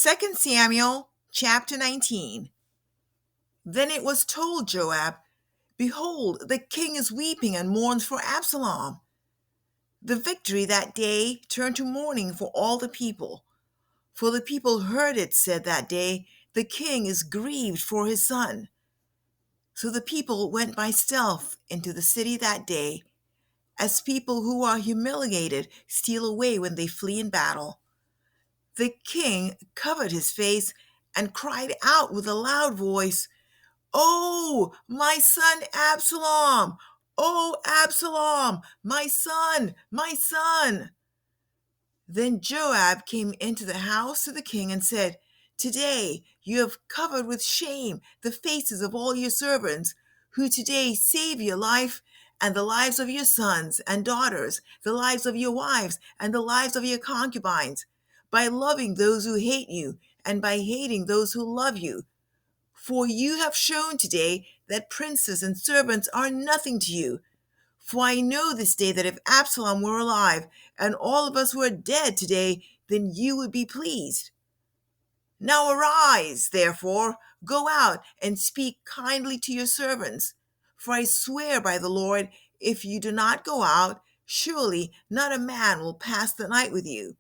2 Samuel chapter 19. Then it was told Joab, Behold, the king is weeping and mourns for Absalom. The victory that day turned to mourning for all the people. For the people heard it said that day, The king is grieved for his son. So the people went by stealth into the city that day, as people who are humiliated steal away when they flee in battle. The king covered his face and cried out with a loud voice, Oh, my son Absalom! Oh, Absalom! My son! My son! Then Joab came into the house of the king and said, Today you have covered with shame the faces of all your servants, who today save your life and the lives of your sons and daughters, the lives of your wives and the lives of your concubines, by loving those who hate you and by hating those who love you. For you have shown today that princes and servants are nothing to you. For I know this day that if Absalom were alive, and all of us were dead today, then you would be pleased. Now arise, therefore, go out and speak kindly to your servants. For I swear by the Lord, if you do not go out, surely not a man will pass the night with you.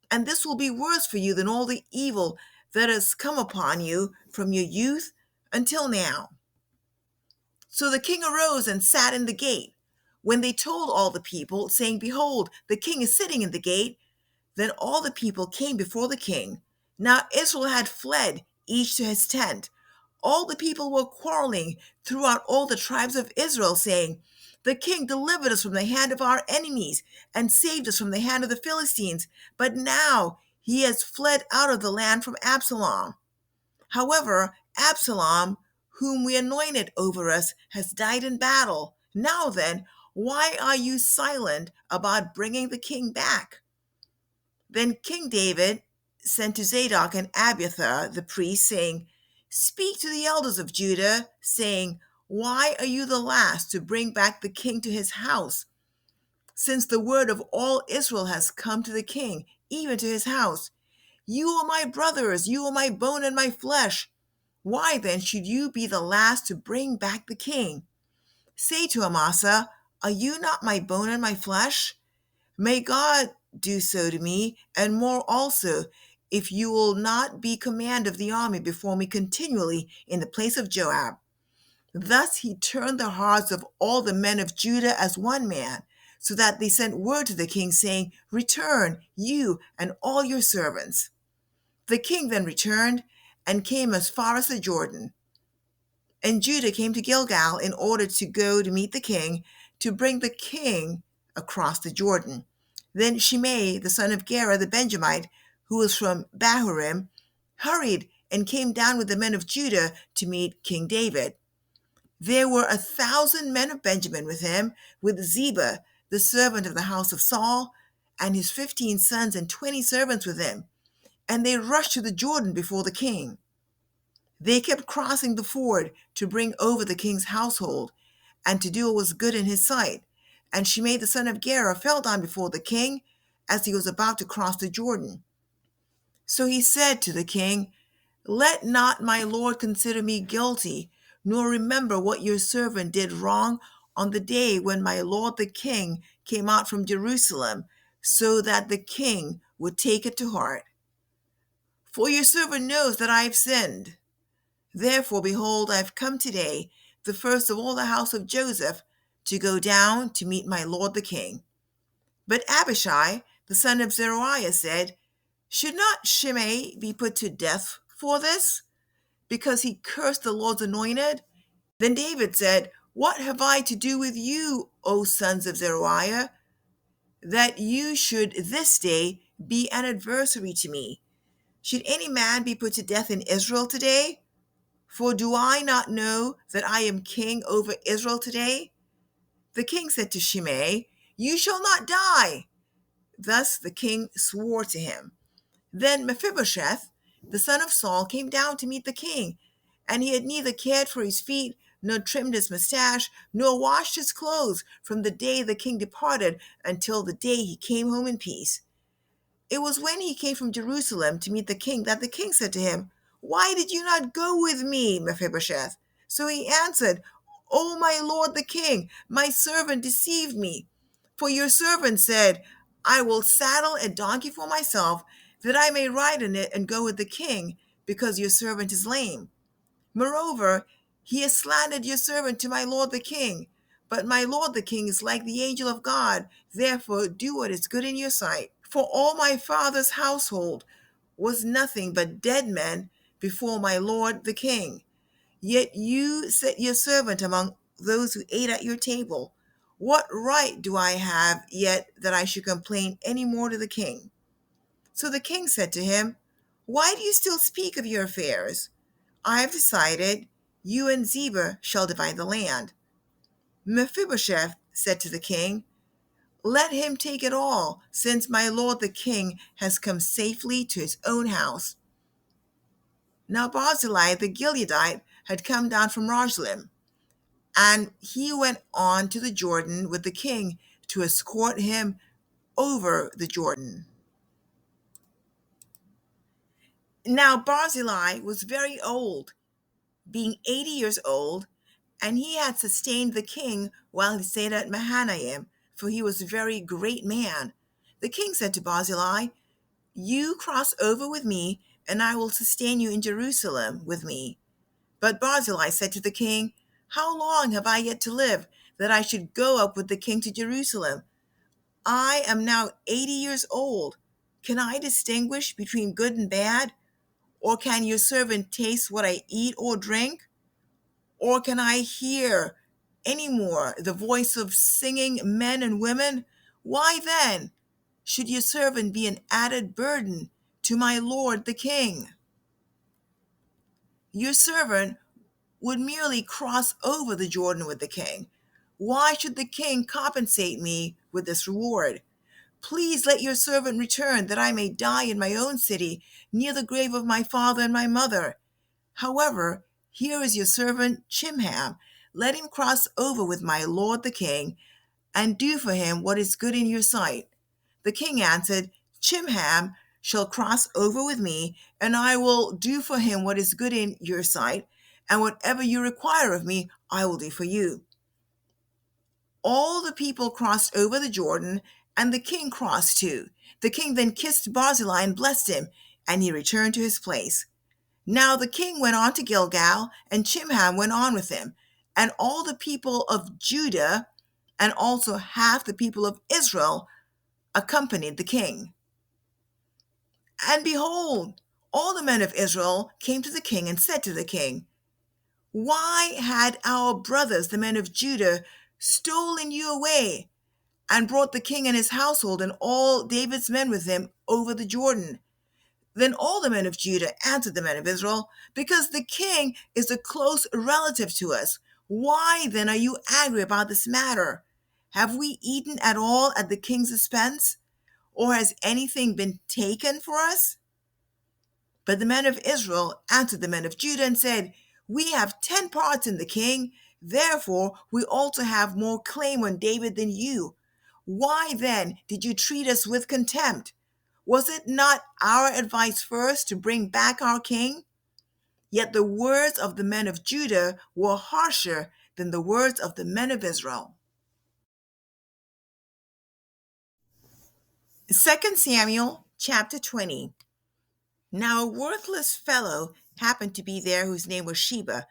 And this will be worse for you than all the evil that has come upon you from your youth until now. So the king arose and sat in the gate. When they told all the people, saying, Behold, the king is sitting in the gate, then all the people came before the king. Now Israel had fled, each to his tent. All the people were quarreling throughout all the tribes of Israel, saying, The king delivered us from the hand of our enemies and saved us from the hand of the Philistines. But now he has fled out of the land from Absalom. However, Absalom, whom we anointed over us, has died in battle. Now then, why are you silent about bringing the king back? Then King David sent to Zadok and Abiathar the priests, saying, Speak to the elders of Judah, saying, Why are you the last to bring back the king to his house? Since the word of all Israel has come to the king, even to his house, You are my brothers, you are my bone and my flesh. Why then should you be the last to bring back the king? Say to Amasa, Are you not my bone and my flesh? May God do so to me, and more also, if you will not be command of the army before me continually in the place of Joab. Thus he turned the hearts of all the men of Judah as one man, so that they sent word to the king, saying, Return, you and all your servants. The king then returned and came as far as the Jordan. And Judah came to Gilgal in order to go to meet the king, to bring the king across the Jordan. Then Shimei, the son of Gera the Benjamite, who was from Bahurim, hurried and came down with the men of Judah to meet King David. There were 1,000 men of Benjamin with him, with Ziba, the servant of the house of Saul, and his 15 sons and 20 servants with him. And they rushed to the Jordan before the king. They kept crossing the ford to bring over the king's household, and to do what was good in his sight. And Shimei the son of Gera fell down before the king as he was about to cross the Jordan. So he said to the king, Let not my lord consider me guilty, nor remember what your servant did wrong on the day when my lord the king came out from Jerusalem, so that the king would take it to heart. For your servant knows that I have sinned. Therefore, behold, I have come today, the first of all the house of Joseph, to go down to meet my lord the king. But Abishai, the son of Zeruiah, said, Should not Shimei be put to death for this, because he cursed the Lord's anointed? Then David said, What have I to do with you, O sons of Zeruiah, that you should this day be an adversary to me? Should any man be put to death in Israel today? For do I not know that I am king over Israel today? The king said to Shimei, You shall not die. Thus the king swore to him. Then Mephibosheth, the son of Saul, came down to meet the king, and he had neither cared for his feet, nor trimmed his mustache, nor washed his clothes from the day the king departed until the day he came home in peace. It was when he came from Jerusalem to meet the king that the king said to him, "Why did you not go with me, Mephibosheth?" So he answered, "O my lord the king, my servant deceived me. For your servant said, I will saddle a donkey for myself, that I may ride in it and go with the king, because your servant is lame. Moreover, he has slandered your servant to my lord the king. But my lord the king is like the angel of God. Therefore, do what is good in your sight. For all my father's household was nothing but dead men before my lord the king. Yet you set your servant among those who ate at your table. What right do I have yet that I should complain any more to the king?" So the king said to him, "Why do you still speak of your affairs? I have decided you and Ziba shall divide the land." Mephibosheth said to the king, "Let him take it all, since my lord the king has come safely to his own house." Now Barzillai the Gileadite had come down from Rogelim, and he went on to the Jordan with the king to escort him over the Jordan. Now Barzillai was very old, being 80 years old, and he had sustained the king while he stayed at Mahanaim, for he was a very great man. The king said to Barzillai, "You cross over with me, and I will sustain you in Jerusalem with me." But Barzillai said to the king, "How long have I yet to live, that I should go up with the king to Jerusalem? I am now 80 years old. Can I distinguish between good and bad? Or can your servant taste what I eat or drink? Or can I hear any more the voice of singing men and women? Why then should your servant be an added burden to my lord the king? Your servant would merely cross over the Jordan with the king. Why should the king compensate me with this reward? Please let your servant return, that I may die in my own city, near the grave of my father and my mother. However, here is your servant Chimham. Let him cross over with my lord the king, and do for him what is good in your sight." The king answered, "Chimham shall cross over with me, and I will do for him what is good in your sight, and whatever you require of me, I will do for you." All the people crossed over the Jordan, and the king crossed too. The king then kissed Barzillai and blessed him, and he returned to his place. Now the king went on to Gilgal, and Chimham went on with him, and all the people of Judah, and also half the people of Israel, accompanied the king. And behold, all the men of Israel came to the king and said to the king, "Why had our brothers, the men of Judah, stolen you away and brought the king and his household and all David's men with him over the Jordan?" Then all the men of Judah answered the men of Israel, "Because the king is a close relative to us. Why then are you angry about this matter? Have we eaten at all at the king's expense? Or has anything been taken for us?" But the men of Israel answered the men of Judah and said, "We have 10 parts in the king. Therefore, we also have more claim on David than you. Why then did you treat us with contempt? Was it not our advice first to bring back our king?" Yet the words of the men of Judah were harsher than the words of the men of Israel. 2 Samuel chapter 20. Now a worthless fellow happened to be there whose name was Sheba,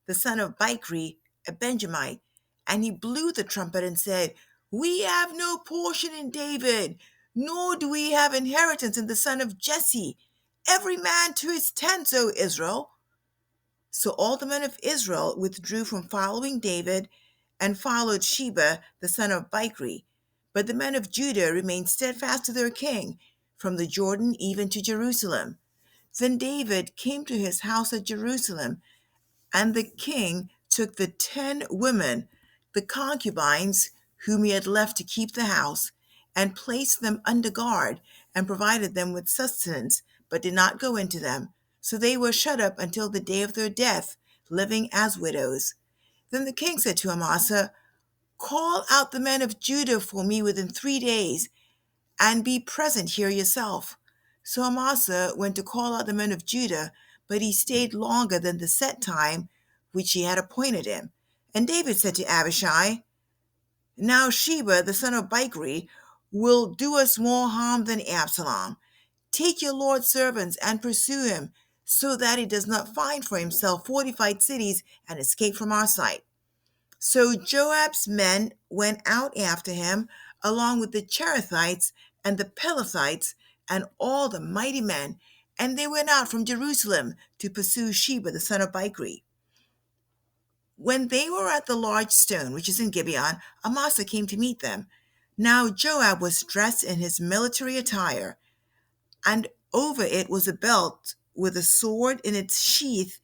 the son of Bichri, a Benjamite, and he blew the trumpet and said, "We have no portion in David, nor do we have inheritance in the son of Jesse. Every man to his tents, O Israel." So all the men of Israel withdrew from following David and followed Sheba, the son of Bichri. But the men of Judah remained steadfast to their king, from the Jordan even to Jerusalem. Then David came to his house at Jerusalem, and the king took the 10 women, the concubines whom he had left to keep the house, and placed them under guard, and provided them with sustenance, but did not go into them. So they were shut up until the day of their death, living as widows. Then the king said to Amasa, "Call out the men of Judah for me within 3 days, and be present here yourself. So Amasa went to call out the men of Judah, but he stayed longer than the set time which he had appointed him. And David said to Abishai, Now Sheba, the son of Bichri, will do us more harm than Absalom. Take your Lord's servants and pursue him, so that he does not find for himself fortified cities and escape from our sight. So Joab's men went out after him, along with the Cherethites and the Pelethites and all the mighty men, and they went out from Jerusalem to pursue Sheba the son of Bichri. When they were at the large stone, which is in Gibeon, Amasa came to meet them. Now Joab was dressed in his military attire, and over it was a belt with a sword in its sheath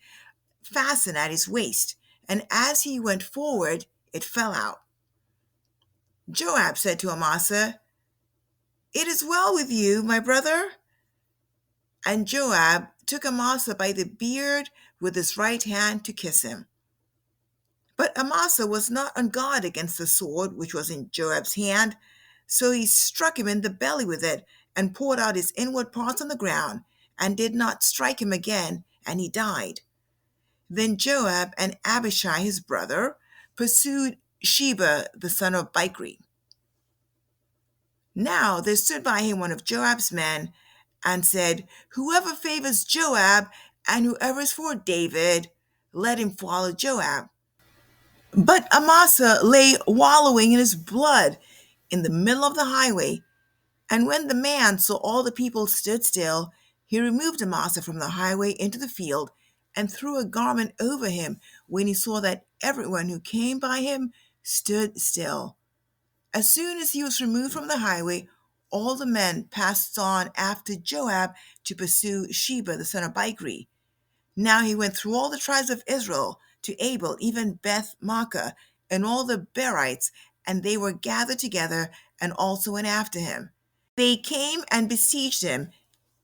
fastened at his waist. And as he went forward, it fell out. Joab said to Amasa, It is well with you, my brother. And Joab took Amasa by the beard with his right hand to kiss him. But Amasa was not on guard against the sword which was in Joab's hand, so he struck him in the belly with it, and poured out his inward parts on the ground, and did not strike him again, and he died. Then Joab and Abishai his brother pursued Sheba the son of Bichri. Now there stood by him one of Joab's men, and said, Whoever favors Joab, and whoever is for David, let him follow Joab. But Amasa lay wallowing in his blood in the middle of the highway. And when the man saw all the people stood still, he removed Amasa from the highway into the field, and threw a garment over him when he saw that everyone who came by him stood still. As soon as he was removed from the highway, all the men passed on after Joab to pursue Sheba the son of Bichri. Now he went through all the tribes of Israel to Abel, even Beth Maachah, and all the Berites, and they were gathered together, and also went after him. They came and besieged him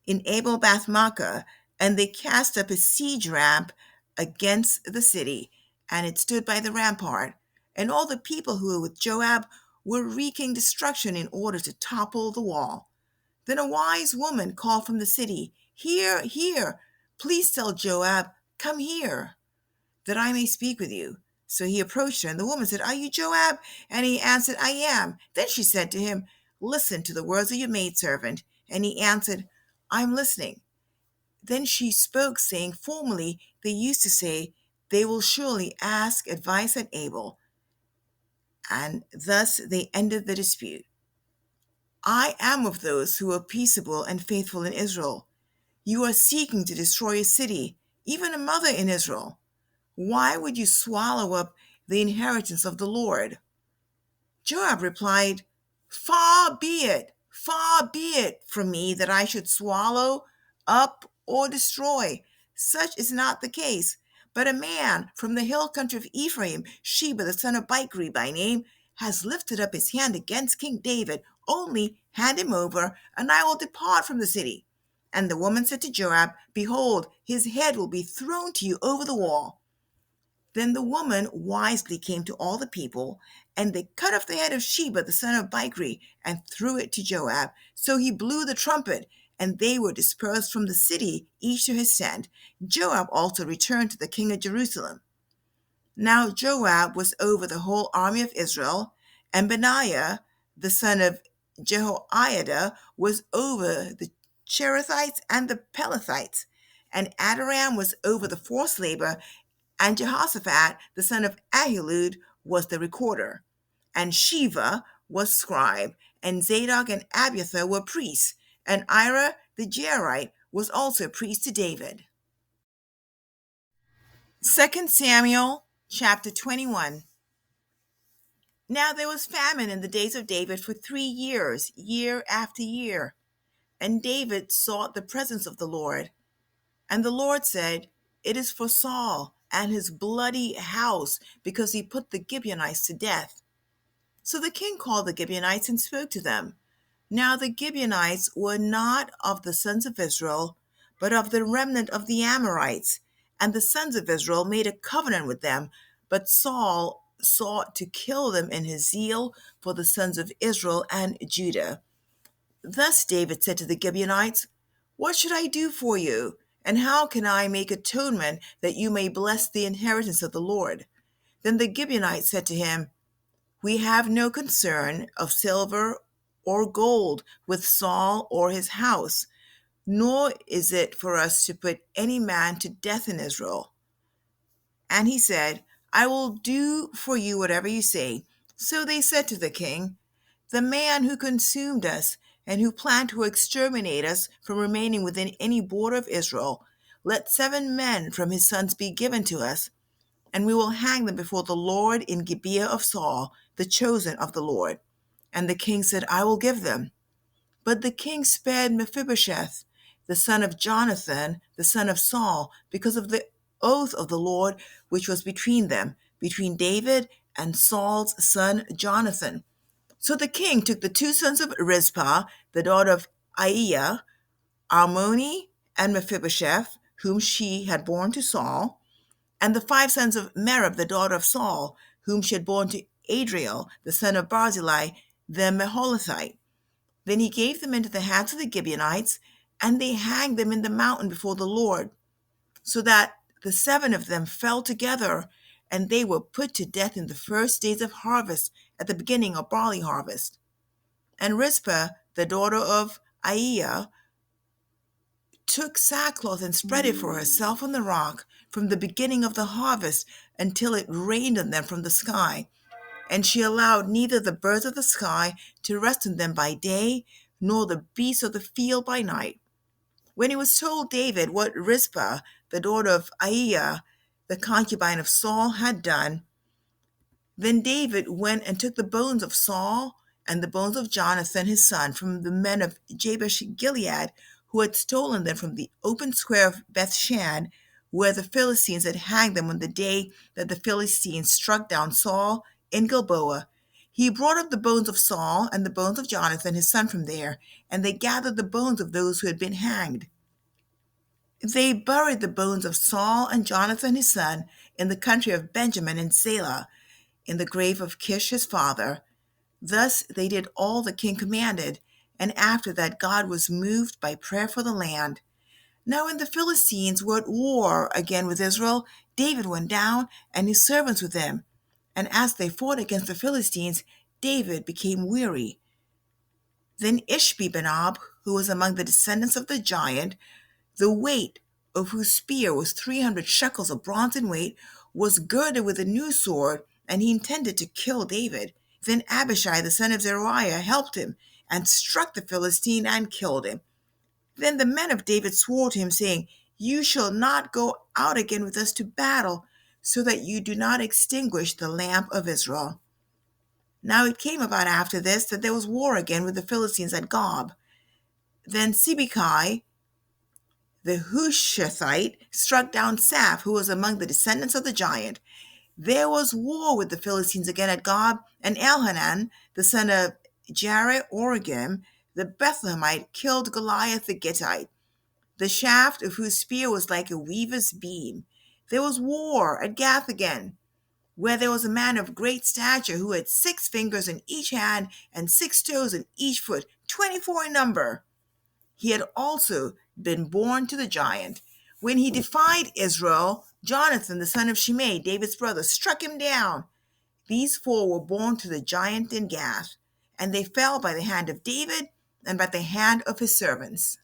in Abel Beth Maachah, and they cast up a siege ramp against the city, and it stood by the rampart. And all the people who were with Joab were wreaking destruction in order to topple the wall. Then a wise woman called from the city, Here, here, please tell Joab, Come here, that I may speak with you. So he approached her, and the woman said, Are you Joab? And he answered, I am. Then she said to him, Listen to the words of your maidservant. And he answered, I'm listening. Then she spoke, saying, Formerly they used to say, They will surely ask advice at Abel. And thus they ended the dispute. I am of those who are peaceable and faithful in Israel. You are seeking to destroy a city, even a mother in Israel. Why would you swallow up the inheritance of the Lord? Joab replied, far be it from me that I should swallow up or destroy. Such is not the case. But a man from the hill country of Ephraim, Sheba the son of Bichri by name, has lifted up his hand against King David. Only hand him over, and I will depart from the city. And the woman said to Joab, Behold, his head will be thrown to you over the wall. Then the woman wisely came to all the people, and they cut off the head of Sheba the son of Bichri, and threw it to Joab. So he blew the trumpet, and they were dispersed from the city, each to his tent. Joab also returned to the king of Jerusalem. Now Joab was over the whole army of Israel, and Benaiah the son of Jehoiada was over the Cherethites and the Pelethites, and Adoram was over the forced labor, and Jehoshaphat the son of Ahilud was the recorder, and Sheva was scribe, and Zadok and Abiathar were priests, and Ira the Jairite was also priest to David. 2 Samuel chapter 21. Now there was famine in the days of David for 3 years, year after year. And David sought the presence of the Lord. And the Lord said, It is for Saul and his bloody house, because he put the Gibeonites to death. So the king called the Gibeonites and spoke to them. Now the Gibeonites were not of the sons of Israel, but of the remnant of the Amorites. And the sons of Israel made a covenant with them, but Saul sought to kill them in his zeal for the sons of Israel and Judah. Thus David said to the Gibeonites, "What should I do for you? And how can I make atonement that you may bless the inheritance of the Lord?" Then the Gibeonites said to him, "We have no concern of silver or gold with Saul or his house, nor is it for us to put any man to death in Israel." And he said, "I will do for you whatever you say." So they said to the king, "The man who consumed us and who planned to exterminate us from remaining within any border of Israel, let 7 men from his sons be given to us, and we will hang them before the Lord in Gibeah of Saul, the chosen of the Lord." And the king said, "I will give them." But the king spared Mephibosheth, the son of Jonathan, the son of Saul, because of the oath of the Lord which was between them, between David and Saul's son Jonathan. So the king took the 2 sons of Rizpah, the daughter of Aiah, Armoni, and Mephibosheth, whom she had borne to Saul, and the 5 sons of Merab, the daughter of Saul, whom she had borne to Adriel, the son of Barzillai, the Meholathite. Then he gave them into the hands of the Gibeonites, and they hanged them in the mountain before the Lord, so that the 7 of them fell together, and they were put to death in the first days of harvest, at the beginning of barley harvest. And Rizpah, the daughter of Aiah, took sackcloth and spread it for herself on the rock from the beginning of the harvest until it rained on them from the sky. And she allowed neither the birds of the sky to rest on them by day, nor the beasts of the field by night. When it was told David what Rizpah, the daughter of Aiah, the concubine of Saul, had done, then David went and took the bones of Saul and the bones of Jonathan his son from the men of Jabesh Gilead, who had stolen them from the open square of Bethshan, where the Philistines had hanged them on the day that the Philistines struck down Saul in Gilboa. He brought up the bones of Saul and the bones of Jonathan his son from there, and they gathered the bones of those who had been hanged. They buried the bones of Saul and Jonathan his son in the country of Benjamin in Selah, in the grave of Kish his father. Thus they did all the king commanded, and after that God was moved by prayer for the land. Now when the Philistines were at war again with Israel, David went down, and his servants with him. And as they fought against the Philistines, David became weary. Then Ishbi-benob, who was among the descendants of the giant, the weight of whose spear was 300 shekels of bronze in weight, was girded with a new sword, and he intended to kill David. Then Abishai the son of Zeruiah helped him, and struck the Philistine and killed him. Then the men of David swore to him, saying, "You shall not go out again with us to battle, so that you do not extinguish the lamp of Israel." Now it came about after this that there was war again with the Philistines at Gob. Then Sibbecai the Hushathite struck down Saph, who was among the descendants of the giant. There was war with the Philistines again at Gob, and Elhanan, the son of Jaare-Oregim, the Bethlehemite, killed Goliath the Gittite, the shaft of whose spear was like a weaver's beam. There was war at Gath again, where there was a man of great stature who had 6 fingers in each hand and 6 toes in each foot, 24 in number. He had also been born to the giant. When he defied Israel, Jonathan, the son of Shimei, David's brother, struck him down. These 4 were born to the giant in Gath, and they fell by the hand of David and by the hand of his servants.